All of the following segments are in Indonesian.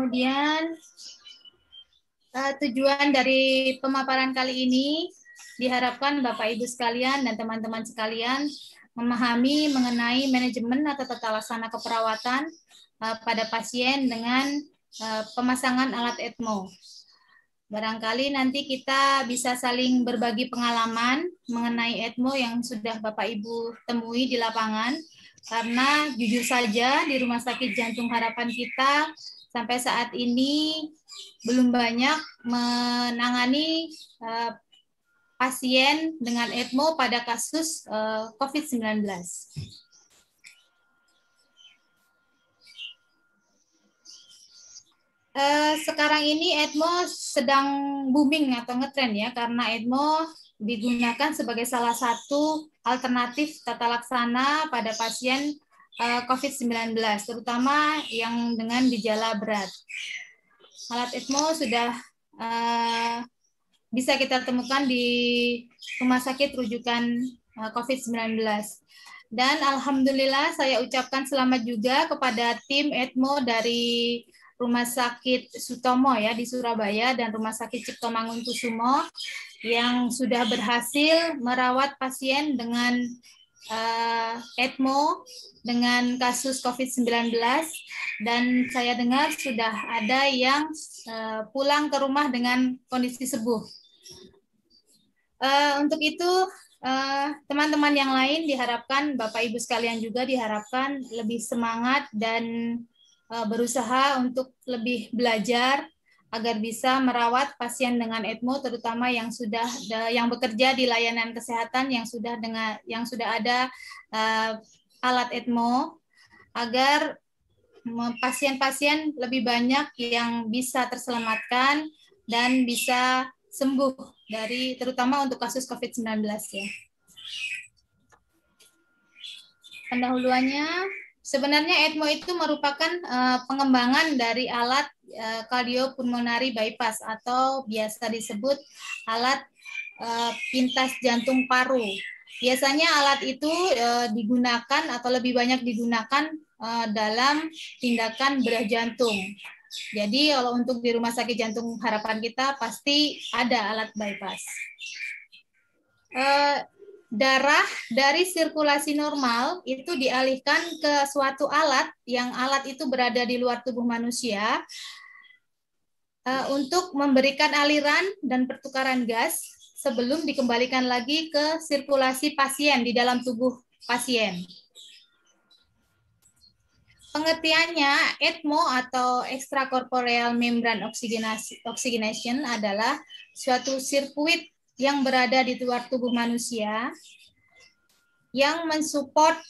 Kemudian tujuan dari pemaparan kali ini diharapkan Bapak Ibu sekalian dan teman-teman sekalian memahami mengenai manajemen atau tata laksana keperawatan pada pasien dengan pemasangan alat ECMO. Barangkali nanti kita bisa saling berbagi pengalaman mengenai ECMO yang sudah Bapak Ibu temui di lapangan, karena jujur saja di Rumah Sakit Jantung Harapan kita sampai saat ini belum banyak menangani pasien dengan ECMO pada kasus COVID-19. Sekarang ini ECMO sedang booming atau ngetren ya, karena ECMO digunakan sebagai salah satu alternatif tata laksana pada pasien COVID-19, terutama yang dengan gejala berat. Alat ECMO sudah bisa kita temukan di rumah sakit rujukan COVID-19. Dan alhamdulillah saya ucapkan selamat juga kepada tim ECMO dari Rumah Sakit Sutomo ya di Surabaya dan Rumah Sakit Cipto Mangunkusumo yang sudah berhasil merawat pasien dengan ECMO dengan kasus COVID-19, dan saya dengar sudah ada yang pulang ke rumah dengan kondisi sembuh. Untuk itu teman-teman yang lain diharapkan, Bapak Ibu sekalian juga diharapkan lebih semangat dan berusaha untuk lebih belajar agar bisa merawat pasien dengan ECMO, terutama yang bekerja di layanan kesehatan yang sudah ada alat ECMO, agar pasien-pasien lebih banyak yang bisa terselamatkan dan bisa sembuh dari, terutama untuk kasus COVID-19 ya. Pendahuluannya, sebenarnya ECMO itu merupakan pengembangan dari alat cardiopulmonary bypass atau biasa disebut alat pintas jantung paru. Biasanya alat itu digunakan atau lebih banyak digunakan dalam tindakan bedah jantung. Jadi kalau untuk di Rumah Sakit Jantung Harapan kita pasti ada alat bypass. Darah dari sirkulasi normal itu dialihkan ke suatu alat yang alat itu berada di luar tubuh manusia untuk memberikan aliran dan pertukaran gas sebelum dikembalikan lagi ke sirkulasi pasien di dalam tubuh pasien. Pengertiannya, ECMO atau extracorporeal membrane oxygenation adalah suatu sirkuit yang berada di luar tubuh manusia yang mensupport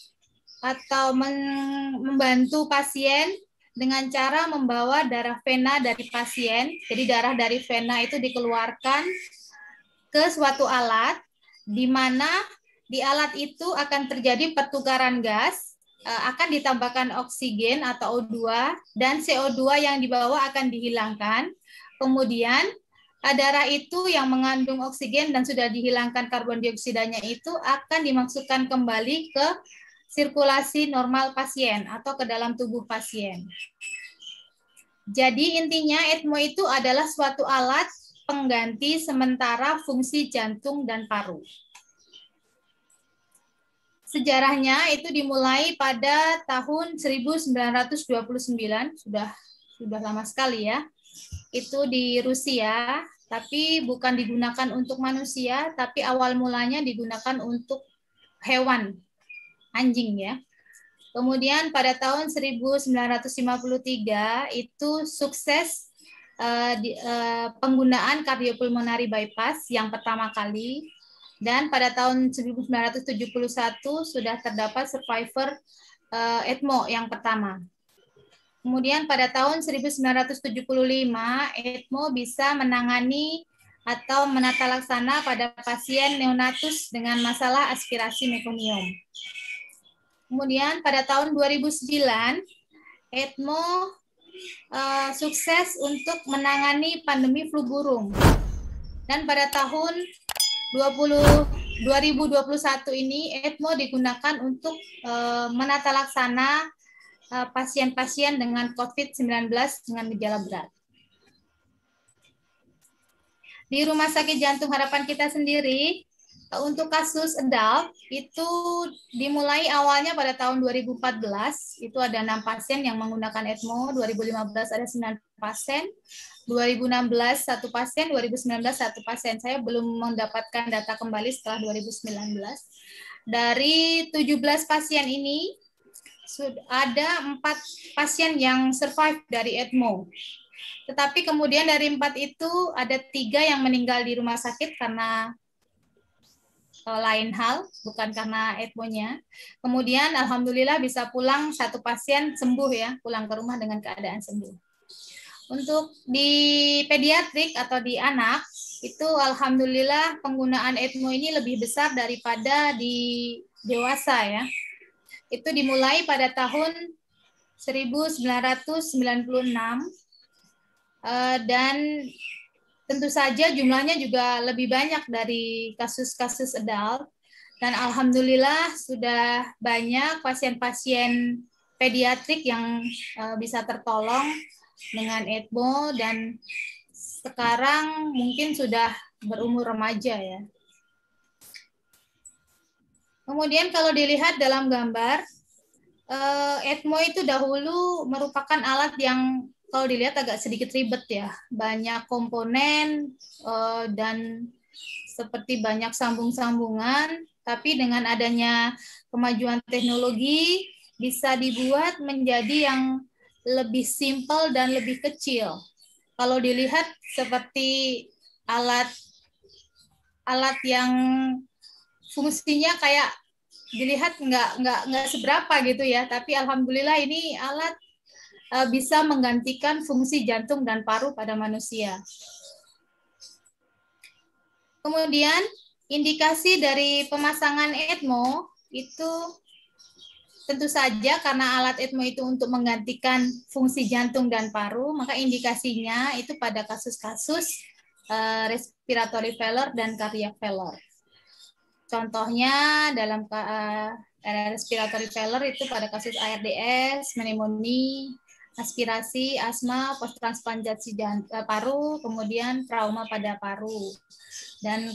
atau membantu pasien dengan cara membawa darah vena dari pasien. Jadi darah dari vena itu dikeluarkan ke suatu alat, di mana di alat itu akan terjadi pertukaran gas, akan ditambahkan oksigen atau O2, dan CO2 yang dibawa akan dihilangkan. Kemudian darah itu yang mengandung oksigen dan sudah dihilangkan karbon dioksidanya itu akan dimasukkan kembali ke sirkulasi normal pasien atau ke dalam tubuh pasien. Jadi intinya ECMO itu adalah suatu alat pengganti sementara fungsi jantung dan paru. Sejarahnya itu dimulai pada tahun 1929, sudah lama sekali ya. Itu di Rusia, tapi bukan digunakan untuk manusia, tapi awal mulanya digunakan untuk hewan, anjing ya. Kemudian pada tahun 1953 itu sukses penggunaan cardiopulmonary bypass yang pertama kali. Dan pada tahun 1971 sudah terdapat survivor ECMO yang pertama. Kemudian pada tahun 1975 ECMO bisa menangani atau menata laksana pada pasien neonatus dengan masalah aspirasi mekonium. Kemudian pada tahun 2009 ECMO sukses untuk menangani pandemi flu burung. Dan pada tahun 2021 ini ECMO digunakan untuk menata laksana pasien-pasien dengan COVID-19 dengan gejala berat. Di Rumah Sakit Jantung Harapan Kita sendiri, untuk kasus adult itu dimulai awalnya pada tahun 2014, itu ada 6 pasien yang menggunakan ECMO, 2015 ada 9 pasien, 2016 1 pasien, 2019 1 pasien. Saya belum mendapatkan data kembali setelah 2019. Dari 17 pasien ini, ada 4 pasien yang survive dari ECMO. Tetapi kemudian dari 4 itu ada 3 yang meninggal di rumah sakit karena lain hal, bukan karena ECMO-nya. Kemudian alhamdulillah bisa pulang 1 pasien sembuh ya, pulang ke rumah dengan keadaan sembuh. Untuk di pediatrik atau di anak, itu alhamdulillah penggunaan ECMO ini lebih besar daripada di dewasa ya. Itu dimulai pada tahun 1996 dan tentu saja jumlahnya juga lebih banyak dari kasus-kasus adult, dan alhamdulillah sudah banyak pasien-pasien pediatrik yang bisa tertolong dengan ECMO dan sekarang mungkin sudah berumur remaja ya. Kemudian kalau dilihat dalam gambar, ECMO itu dahulu merupakan alat yang kalau dilihat agak sedikit ribet ya, banyak komponen dan seperti banyak sambung-sambungan, tapi dengan adanya kemajuan teknologi bisa dibuat menjadi yang lebih simpel dan lebih kecil. Kalau dilihat seperti alat yang fungsinya kayak dilihat nggak seberapa gitu ya, tapi alhamdulillah ini alat bisa menggantikan fungsi jantung dan paru pada manusia. Kemudian indikasi dari pemasangan ECMO itu tentu saja karena alat ECMO itu untuk menggantikan fungsi jantung dan paru, maka indikasinya itu pada kasus-kasus respiratory failure dan cardiac failure. Contohnya dalam respiratory failure itu pada kasus ARDS, pneumonia, aspirasi, asma, post-transplantasi paru, kemudian trauma pada paru. Dan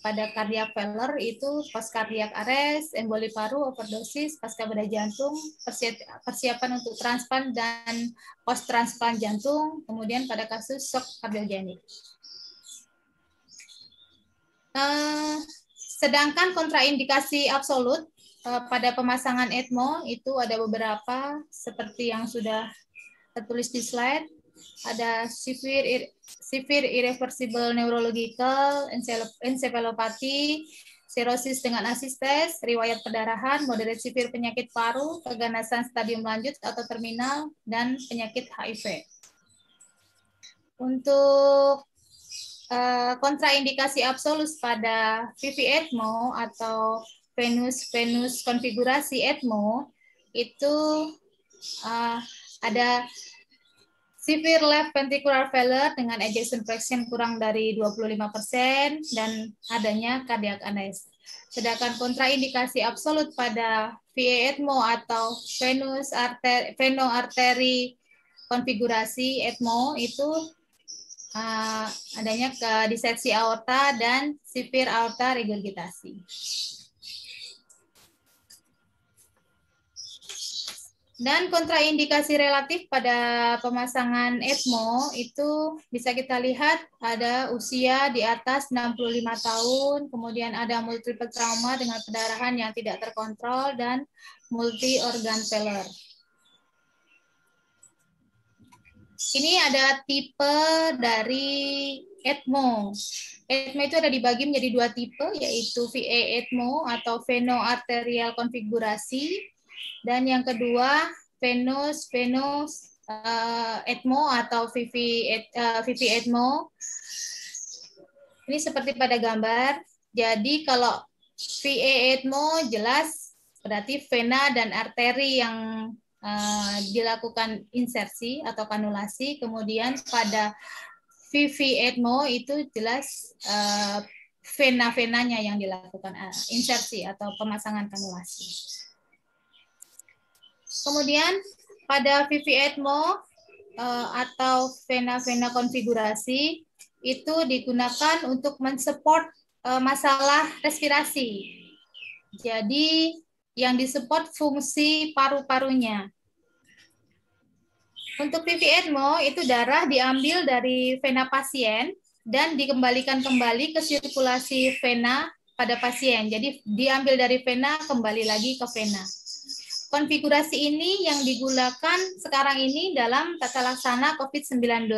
pada cardiac failure itu post cardiac arrest, emboli paru, overdosis, pasca bedah jantung, persiapan untuk transplant dan post transplant jantung, kemudian pada kasus shock kardiogenik. Sedangkan kontraindikasi absolut pada pemasangan ECMO itu ada beberapa seperti yang sudah tertulis di slide. Ada severe irreversible neurological encephalopathy, cirrhosis dengan asistes, riwayat perdarahan, moderate severe penyakit paru, keganasan stadium lanjut atau terminal, dan penyakit HIV. Untuk kontraindikasi absolut pada VV-ECMO atau venous konfigurasi ECMO itu ada severe left ventricular failure dengan ejection fraction kurang dari 25% dan adanya cardiac arrest. Sedangkan kontraindikasi absolut pada VA-ECMO atau veno-arteri konfigurasi ECMO itu adanya diseksi aorta dan severe aorta regurgitasi. Dan kontraindikasi relatif pada pemasangan ECMO itu bisa kita lihat ada usia di atas 65 tahun, kemudian ada multiple trauma dengan perdarahan yang tidak terkontrol, dan multi organ failure. Ini ada tipe dari ECMO. ECMO itu ada dibagi menjadi 2 tipe, yaitu VA-ECMO atau veno-arterial konfigurasi, dan yang kedua venous ECMO atau VV-ECMO. Ini seperti pada gambar. Jadi kalau VA-ECMO jelas berarti vena dan arteri yang dilakukan insersi atau kanulasi, kemudian pada VV-ECMO itu jelas vena-venanya yang dilakukan insersi atau pemasangan kanulasi. Kemudian pada VV ECMO atau vena-vena konfigurasi itu digunakan untuk mensupport masalah respirasi. Jadi yang disupport fungsi paru-parunya. Untuk VV ECMO itu darah diambil dari vena pasien dan dikembalikan kembali ke sirkulasi vena pada pasien. Jadi diambil dari vena kembali lagi ke vena. Konfigurasi ini yang digunakan sekarang ini dalam tata laksana COVID-19.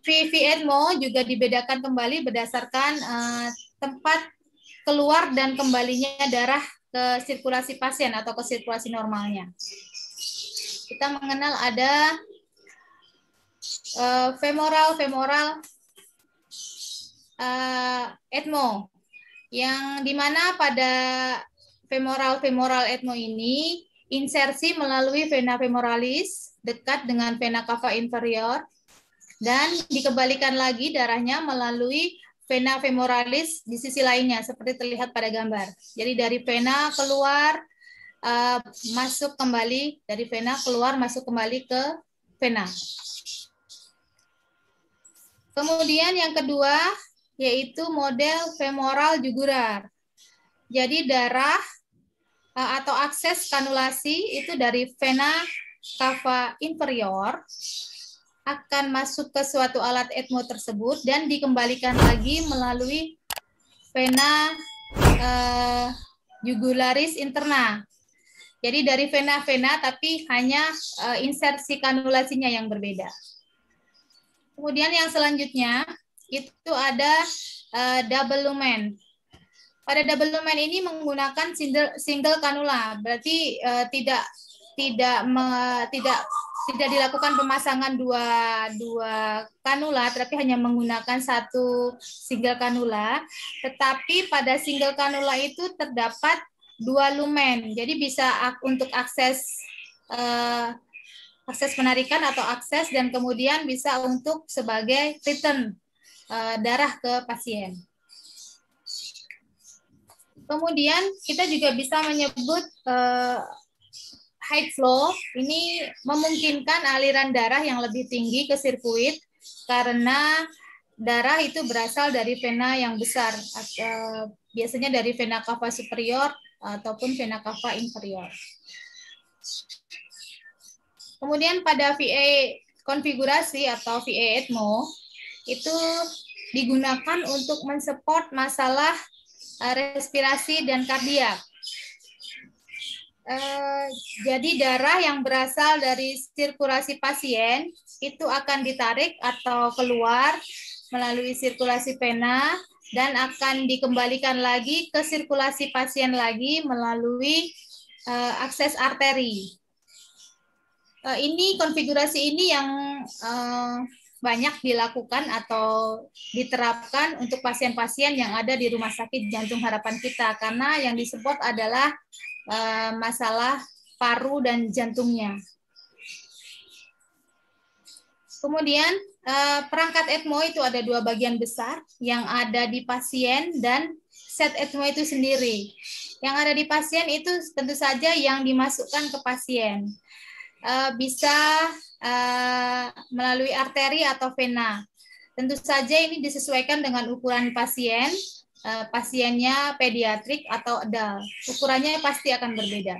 VV ECMO juga dibedakan kembali berdasarkan tempat keluar dan kembalinya darah ke sirkulasi pasien atau ke sirkulasi normalnya. Kita mengenal ada femoral ECMO, yang dimana pada femoral ECMO ini insersi melalui vena femoralis dekat dengan vena cava inferior dan dikembalikan lagi darahnya melalui vena femoralis di sisi lainnya seperti terlihat pada gambar. Jadi dari vena keluar masuk kembali, dari vena keluar masuk kembali ke vena. Kemudian yang kedua yaitu model femoral jugular. Jadi darah atau akses kanulasi itu dari vena cava inferior akan masuk ke suatu alat ECMO tersebut dan dikembalikan lagi melalui vena jugularis interna. Jadi dari vena-vena tapi hanya insersi kanulasinya yang berbeda. Kemudian yang selanjutnya itu ada double lumen. Pada double lumen ini menggunakan single kanula, berarti tidak dilakukan pemasangan dua kanula, tapi hanya menggunakan satu single kanula. Tetapi pada single kanula itu terdapat dua lumen, jadi bisa untuk akses penarikan atau akses, dan kemudian bisa untuk sebagai return darah ke pasien. Kemudian kita juga bisa menyebut high flow, ini memungkinkan aliran darah yang lebih tinggi ke sirkuit karena darah itu berasal dari vena yang besar, biasanya dari vena cava superior ataupun vena cava inferior. Kemudian pada VA konfigurasi atau VA ECMO itu digunakan untuk mensupport masalah respirasi dan kardiak. Jadi darah yang berasal dari sirkulasi pasien itu akan ditarik atau keluar melalui sirkulasi vena dan akan dikembalikan lagi ke sirkulasi pasien lagi melalui akses arteri. Ini konfigurasi ini yang banyak dilakukan atau diterapkan untuk pasien-pasien yang ada di Rumah Sakit Jantung Harapan Kita, karena yang disebut adalah masalah paru dan jantungnya. Kemudian perangkat ECMO itu ada dua bagian besar, yang ada di pasien dan set ECMO itu sendiri. Yang ada di pasien itu tentu saja yang dimasukkan ke pasien. Bisa melalui arteri atau vena. Tentu saja ini disesuaikan dengan ukuran pasien, pasiennya pediatrik atau adult. Ukurannya pasti akan berbeda.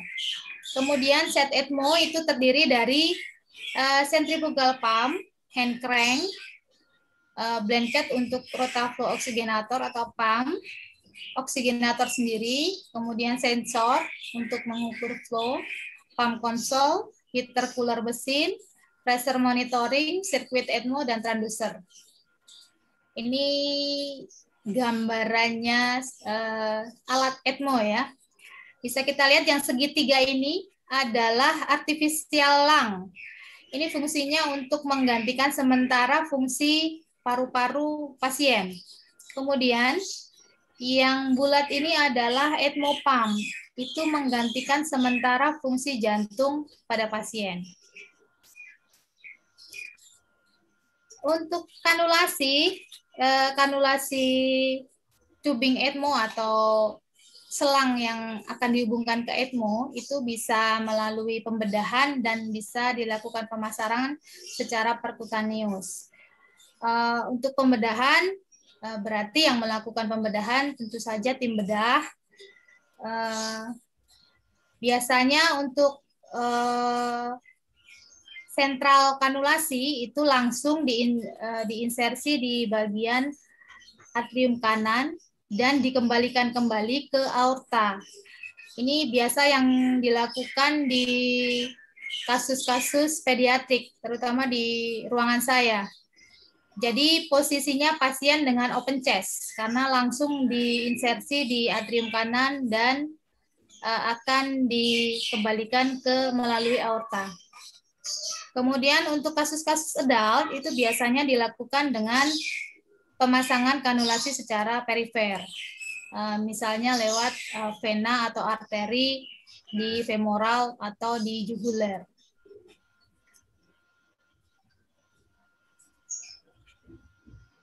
Kemudian set ECMO itu terdiri dari centrifugal pump, hand crank, blanket untuk rotaflow oksigenator atau pump, oksigenator sendiri, kemudian sensor untuk mengukur flow, pump console, heater cooler mesin, pressure monitoring, sirkuit ECMO, dan transducer. Ini gambarannya alat ECMO ya. Bisa kita lihat yang segitiga ini adalah artificial lung. Ini fungsinya untuk menggantikan sementara fungsi paru-paru pasien. Kemudian yang bulat ini adalah ECMO pump. Itu menggantikan sementara fungsi jantung pada pasien. Untuk kanulasi tubing ECMO atau selang yang akan dihubungkan ke ECMO itu bisa melalui pembedahan dan bisa dilakukan pemasaran secara perkutaneous. Untuk pembedahan, berarti yang melakukan pembedahan tentu saja tim bedah. Biasanya untuk sentral kanulasi itu langsung diinsersi di bagian atrium kanan dan dikembalikan kembali ke aorta. Ini biasa yang dilakukan di kasus-kasus pediatrik, terutama di ruangan saya. Jadi posisinya pasien dengan open chest, karena langsung diinsersi di atrium kanan dan akan dikembalikan ke melalui aorta. Kemudian untuk kasus-kasus adult itu biasanya dilakukan dengan pemasangan kanulasi secara perifer, misalnya lewat vena atau arteri di femoral atau di jugular.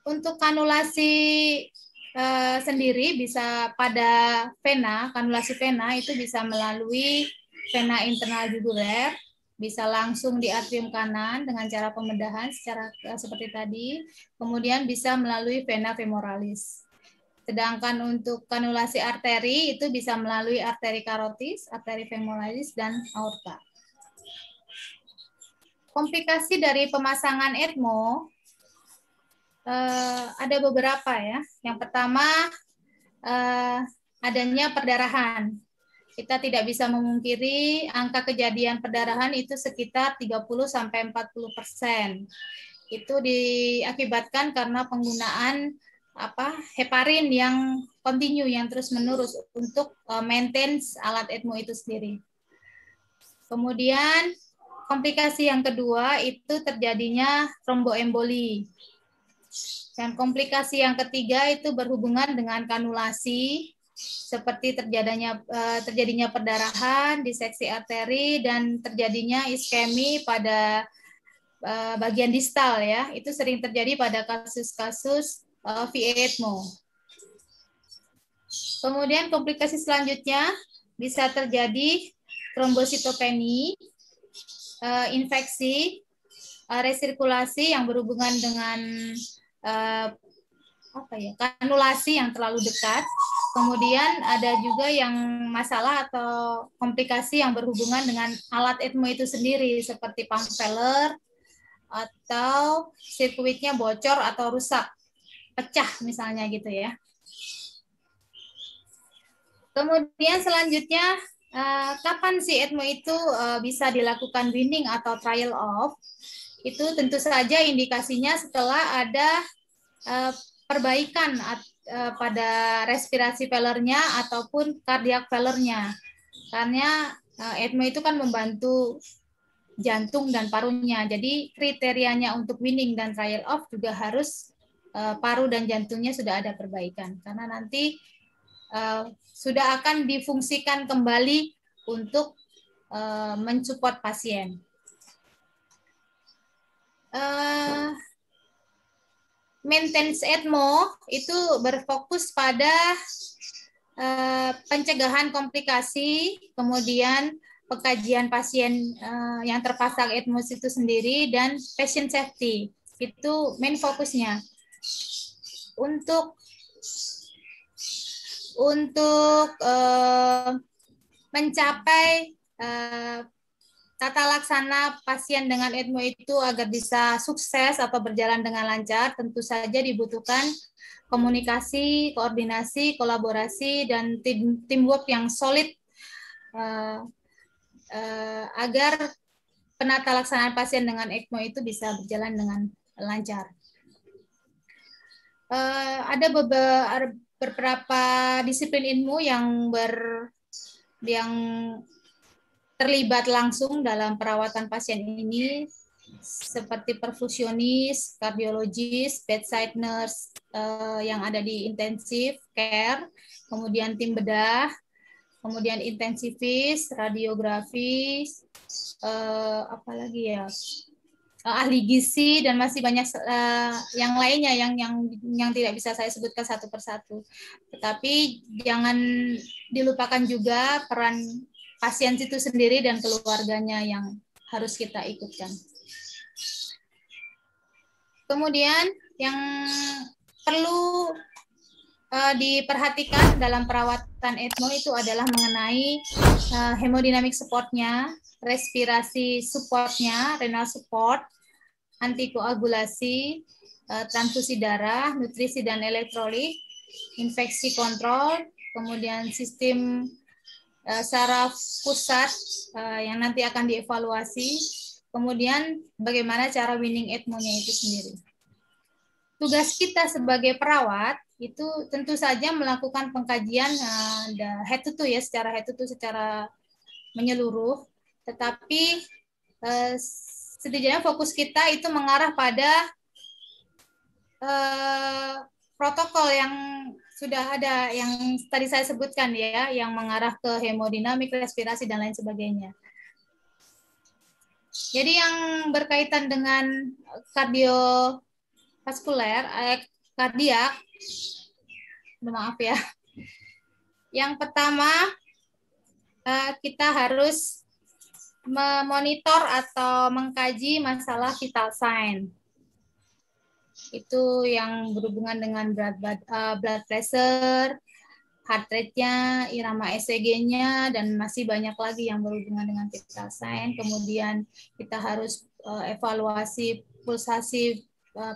Untuk kanulasi sendiri bisa pada vena, kanulasi vena itu bisa melalui vena internal jugular, bisa langsung di atrium kanan dengan cara pembedahan secara seperti tadi, kemudian bisa melalui vena femoralis. Sedangkan untuk kanulasi arteri itu bisa melalui arteri karotis, arteri femoralis, dan aorta. Komplikasi dari pemasangan ECMO ada beberapa ya. Yang pertama adanya perdarahan. Kita tidak bisa memungkiri angka kejadian perdarahan itu sekitar 30-40%. Itu diakibatkan karena penggunaan heparin yang kontinu, yang terus-menerus untuk maintain alat ECMO itu sendiri. Kemudian komplikasi yang kedua itu terjadinya tromboemboli. Dan komplikasi yang ketiga itu berhubungan dengan kanulasi, seperti terjadinya perdarahan, diseksi arteri, dan terjadinya iskemi pada bagian distal ya. Itu sering terjadi pada kasus-kasus VA ECMO. Kemudian komplikasi selanjutnya bisa terjadi trombositopeni, infeksi, resirkulasi yang berhubungan dengan kanulasi yang terlalu dekat. Kemudian ada juga yang masalah atau komplikasi yang berhubungan dengan alat ECMO itu sendiri, seperti pump failure atau sirkuitnya bocor atau rusak, pecah misalnya gitu ya. Kemudian selanjutnya, kapan si ECMO itu bisa dilakukan weaning atau trial off? Itu tentu saja indikasinya setelah ada perbaikan pada respirasi failure-nya ataupun cardiac failure-nya. Karena ECMO itu kan membantu jantung dan parunya. Jadi kriterianya untuk weaning dan trial off juga harus paru dan jantungnya sudah ada perbaikan. Karena nanti sudah akan difungsikan kembali untuk mensupport pasien. Maintenance ECMO itu berfokus pada pencegahan komplikasi, kemudian pengkajian pasien yang terpasang ECMO itu sendiri, dan patient safety. Itu main fokusnya. Untuk mencapai tata laksana pasien dengan ECMO itu agar bisa sukses atau berjalan dengan lancar, tentu saja dibutuhkan komunikasi, koordinasi, kolaborasi, dan teamwork yang solid agar penata laksanaan pasien dengan ECMO itu bisa berjalan dengan lancar. Ada beberapa disiplin ilmu yang terlibat langsung dalam perawatan pasien ini, seperti perfusionis, kardiologis, bedside nurse yang ada di intensive care, kemudian tim bedah, kemudian intensivis, radiografis, apalagi ya, ahli gizi, dan masih banyak yang lainnya yang tidak bisa saya sebutkan satu persatu. Tetapi jangan dilupakan juga peran pasien itu sendiri dan keluarganya yang harus kita ikutkan. Kemudian yang perlu diperhatikan dalam perawatan ECMO itu adalah mengenai hemodinamik supportnya, respirasi supportnya, renal support, antikoagulasi, transfusi darah, nutrisi dan elektrolit, infeksi kontrol, kemudian sistem saraf pusat yang nanti akan dievaluasi, kemudian bagaimana cara winning ECMO-nya itu sendiri. Tugas kita sebagai perawat itu tentu saja melakukan pengkajian head to toe ya, secara head to toe, secara menyeluruh, tetapi setidaknya fokus kita itu mengarah pada protokol yang sudah ada, yang tadi saya sebutkan ya, yang mengarah ke hemodinamik, respirasi, dan lain sebagainya. Jadi yang berkaitan dengan kardiovaskuler, kardiak, maaf ya. Yang pertama, kita harus memonitor atau mengkaji masalah vital sign. Itu yang berhubungan dengan blood pressure, heart rate-nya, irama ECG-nya, dan masih banyak lagi yang berhubungan dengan vital sign. Kemudian kita harus evaluasi pulsasi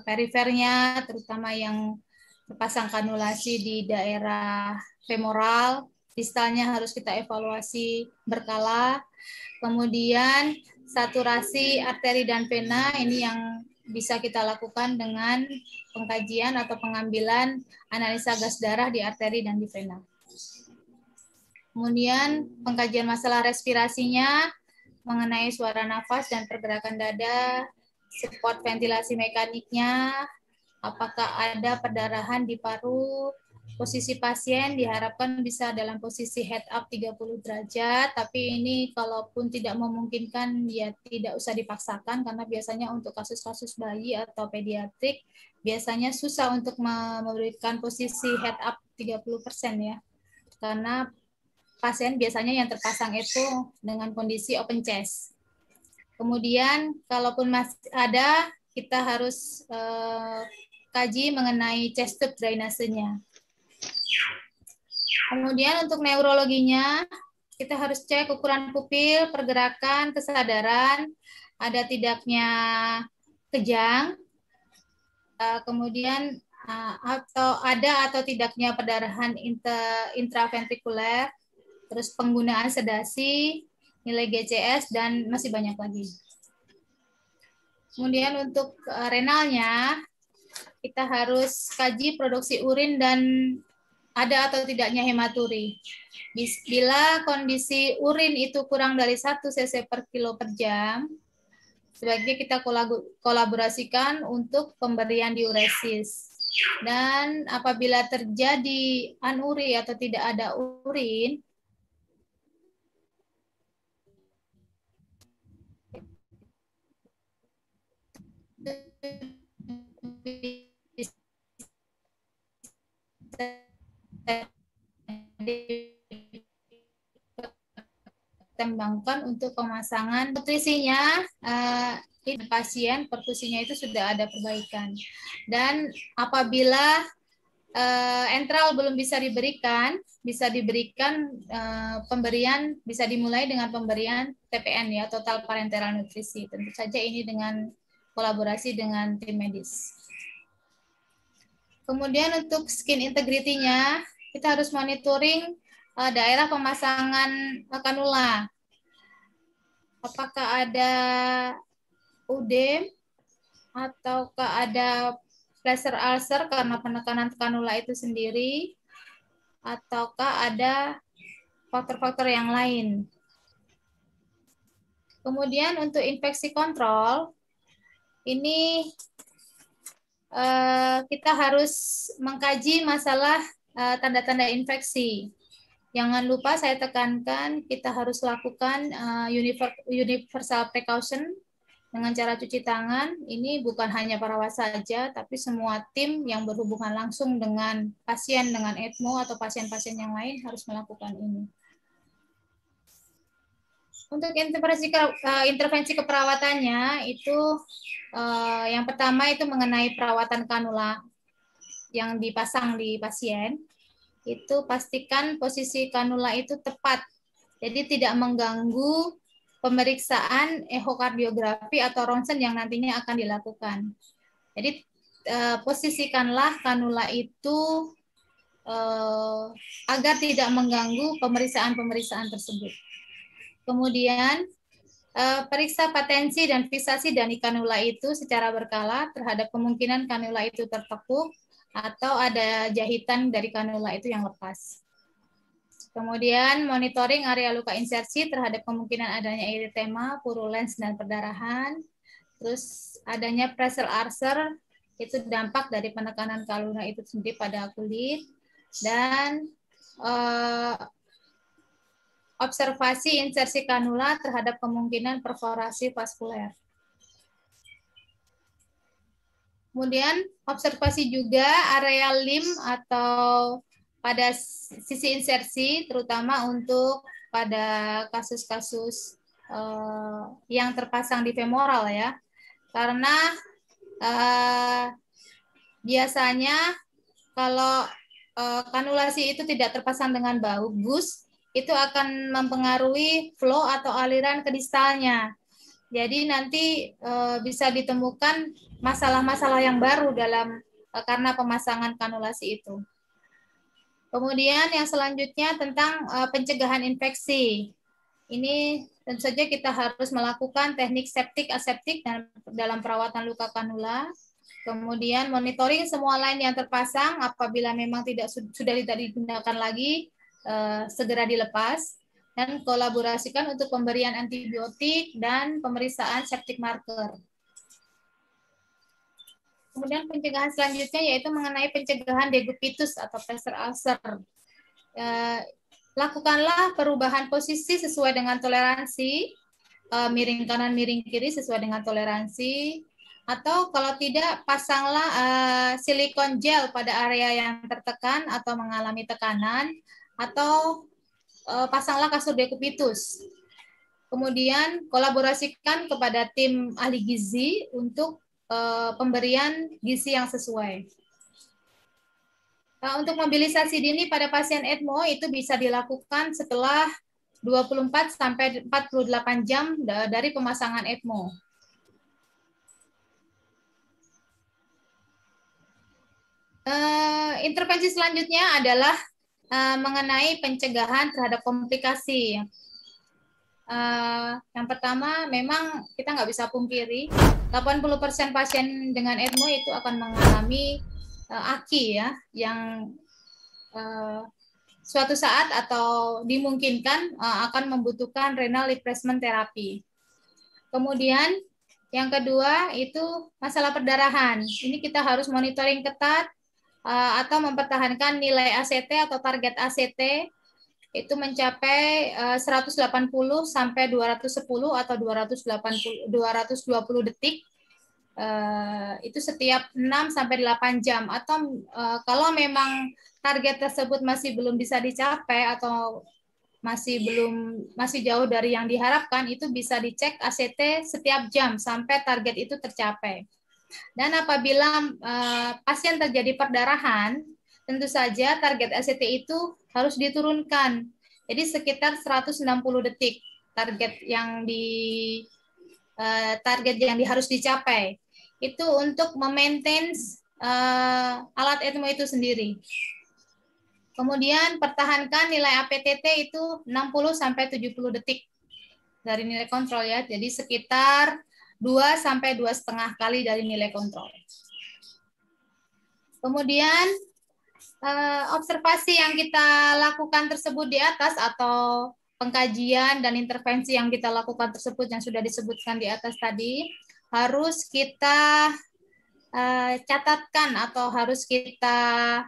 perifernya, terutama yang terpasang kanulasi di daerah femoral. Distalnya harus kita evaluasi berkala. Kemudian saturasi arteri dan vena, ini yang bisa kita lakukan dengan pengkajian atau pengambilan analisa gas darah di arteri dan di vena. Kemudian pengkajian masalah respirasinya mengenai suara nafas dan pergerakan dada, support ventilasi mekaniknya, apakah ada perdarahan di paru. Posisi pasien diharapkan bisa dalam posisi head up 30 derajat, tapi ini kalaupun tidak memungkinkan ya tidak usah dipaksakan, karena biasanya untuk kasus-kasus bayi atau pediatrik biasanya susah untuk memberikan posisi head up 30% ya. Karena pasien biasanya yang terpasang itu dengan kondisi open chest. Kemudian kalaupun masih ada, kita harus kaji mengenai chest tube drainasenya. Kemudian untuk neurologinya, kita harus cek ukuran pupil, pergerakan, kesadaran, ada tidaknya kejang, kemudian atau tidaknya perdarahan intraventrikuler, terus penggunaan sedasi, nilai GCS, dan masih banyak lagi. Kemudian untuk renalnya, kita harus kaji produksi urin dan ada atau tidaknya hematuri. Bila kondisi urin itu kurang dari 1 cc per kilo per jam, sebaiknya kita kolaborasikan untuk pemberian diuresis. Dan apabila terjadi anuri atau tidak ada urin, ditembangkan untuk pemasangan nutrisinya. Pasien perfusinya itu sudah ada perbaikan, dan apabila enteral belum bisa diberikan pemberian bisa dimulai dengan pemberian TPN ya, total parenteral nutrisi. Tentu saja ini dengan kolaborasi dengan tim medis. Kemudian untuk skin integrity-nya, kita harus monitoring daerah pemasangan kanula. Apakah ada udem ataukah ada pressure ulcer karena penekanan kanula itu sendiri, ataukah ada faktor-faktor yang lain. Kemudian untuk infeksi kontrol, ini kita harus mengkaji masalah tanda-tanda infeksi. Jangan lupa saya tekankan, kita harus lakukan universal precaution dengan cara cuci tangan. Ini bukan hanya perawat saja, tapi semua tim yang berhubungan langsung dengan pasien dengan ECMO atau pasien-pasien yang lain harus melakukan ini. Untuk intervensi keperawatannya itu yang pertama itu mengenai perawatan kanula yang dipasang di pasien. Itu pastikan posisi kanula itu tepat. Jadi tidak mengganggu pemeriksaan ehokardiografi atau ronsen yang nantinya akan dilakukan. Jadi posisikanlah kanula itu agar tidak mengganggu pemeriksaan-pemeriksaan tersebut. Kemudian periksa patensi dan fiksasi dari kanula itu secara berkala terhadap kemungkinan kanula itu tertekuk atau ada jahitan dari kanula itu yang lepas. Kemudian monitoring area luka insersi terhadap kemungkinan adanya eritema, purulens, dan perdarahan. Terus adanya pressure ulcer, itu dampak dari penekanan kanula itu sendiri pada kulit. Dan observasi insersi kanula terhadap kemungkinan perforasi vaskuler. Kemudian observasi juga area lim atau pada sisi insersi, terutama untuk pada kasus-kasus yang terpasang di femoral ya, karena biasanya kalau kanulasi itu tidak terpasang dengan bagus, itu akan mempengaruhi flow atau aliran ke distalnya. Jadi nanti bisa ditemukan masalah-masalah yang baru dalam karena pemasangan kanulasi itu. Kemudian yang selanjutnya tentang pencegahan infeksi. Ini tentu saja kita harus melakukan teknik septik aseptik dalam perawatan luka kanula. Kemudian monitoring semua line yang terpasang, apabila memang sudah tidak digunakan lagi, segera dilepas. Dan kolaborasikan untuk pemberian antibiotik dan pemeriksaan septic marker. Kemudian pencegahan selanjutnya yaitu mengenai pencegahan degupitus atau pressure ulcer. Lakukanlah perubahan posisi sesuai dengan toleransi, miring kanan, miring kiri sesuai dengan toleransi, atau kalau tidak pasanglah silikon gel pada area yang tertekan atau mengalami tekanan, atau pasanglah kasur decubitus. Kemudian kolaborasikan kepada tim ahli gizi untuk pemberian gizi yang sesuai. Nah, untuk mobilisasi dini pada pasien ECMO itu bisa dilakukan setelah 24 sampai 48 jam dari pemasangan ECMO. Intervensi selanjutnya adalah mengenai pencegahan terhadap komplikasi. Yang pertama, memang kita nggak bisa pungkiri 80% pasien dengan ECMO itu akan mengalami AKI ya, yang suatu saat atau dimungkinkan akan membutuhkan renal replacement therapy. Kemudian yang kedua itu masalah perdarahan. Ini kita harus monitoring ketat atau mempertahankan nilai ACT atau target ACT itu mencapai 180 sampai 210 atau 220 detik. Itu setiap 6 sampai 8 jam, atau kalau memang target tersebut masih belum bisa dicapai atau masih jauh dari yang diharapkan, itu bisa dicek ACT setiap jam sampai target itu tercapai. Dan apabila pasien terjadi perdarahan, tentu saja target ACT itu harus diturunkan. Jadi sekitar 160 detik target yang harus dicapai. Itu untuk memaintain alat ECMO itu sendiri. Kemudian pertahankan nilai APTT itu 60 sampai 70 detik dari nilai kontrol ya. Jadi sekitar 2 sampai 2,5 kali dari nilai kontrol. Kemudian observasi yang kita lakukan tersebut di atas atau pengkajian dan intervensi yang kita lakukan tersebut yang sudah disebutkan di atas tadi harus kita catatkan atau harus kita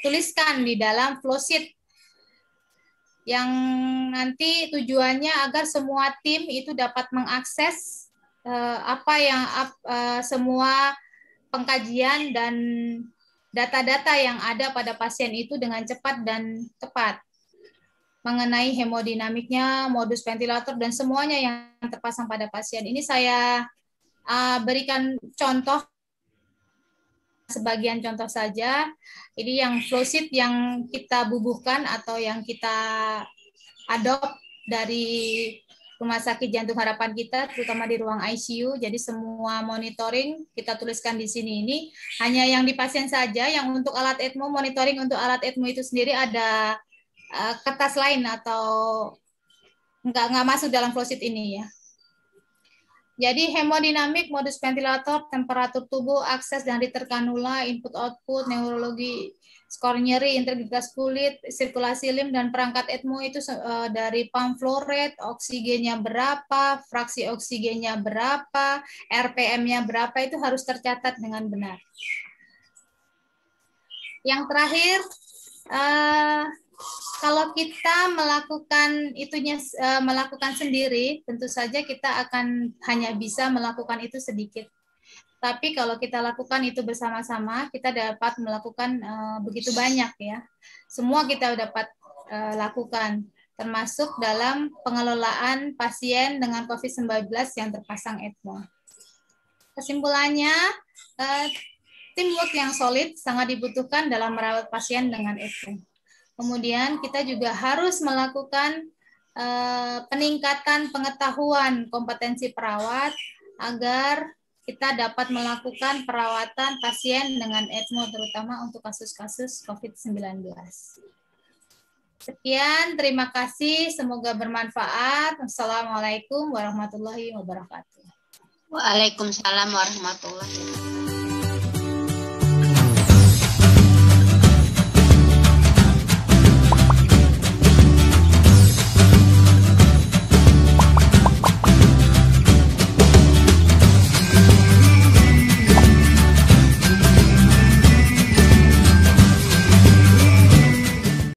tuliskan di dalam flowsheet. yang nanti tujuannya agar semua tim itu dapat mengakses semua pengkajian dan data-data yang ada pada pasien itu dengan cepat dan tepat mengenai hemodinamiknya, modus ventilator, dan semuanya yang terpasang pada pasien. Ini saya berikan contoh, sebagian contoh saja. Ini yang flow sheet yang kita bubuhkan atau yang kita adopt dari Rumah Sakit Jantung Harapan kita, terutama di ruang ICU. Jadi semua monitoring kita tuliskan di sini. Ini hanya yang di pasien saja. Yang untuk alat ECMO, monitoring untuk alat ECMO itu sendiri ada kertas lain atau nggak masuk dalam flow sheet ini ya. Jadi hemodinamik, modus ventilator, temperatur tubuh, akses dan riter kanula, input-output, neurologi, skor nyeri, integritas kulit, sirkulasi lim, dan perangkat ECMO itu dari pump flow rate, oksigennya berapa, fraksi oksigennya berapa, RPM-nya berapa, itu harus tercatat dengan benar. Yang terakhir, kalau kita melakukan sendiri, tentu saja kita akan hanya bisa melakukan itu sedikit. Tapi kalau kita lakukan itu bersama-sama, kita dapat melakukan begitu banyak ya. Semua kita dapat lakukan, termasuk dalam pengelolaan pasien dengan COVID-19 yang terpasang ECMO. Kesimpulannya, teamwork yang solid sangat dibutuhkan dalam merawat pasien dengan ECMO. Kemudian kita juga harus melakukan peningkatan pengetahuan kompetensi perawat agar kita dapat melakukan perawatan pasien dengan ECMO, terutama untuk kasus-kasus COVID-19. Sekian, terima kasih. Semoga bermanfaat. Wassalamualaikum warahmatullahi wabarakatuh. Waalaikumsalam warahmatullahi wabarakatuh.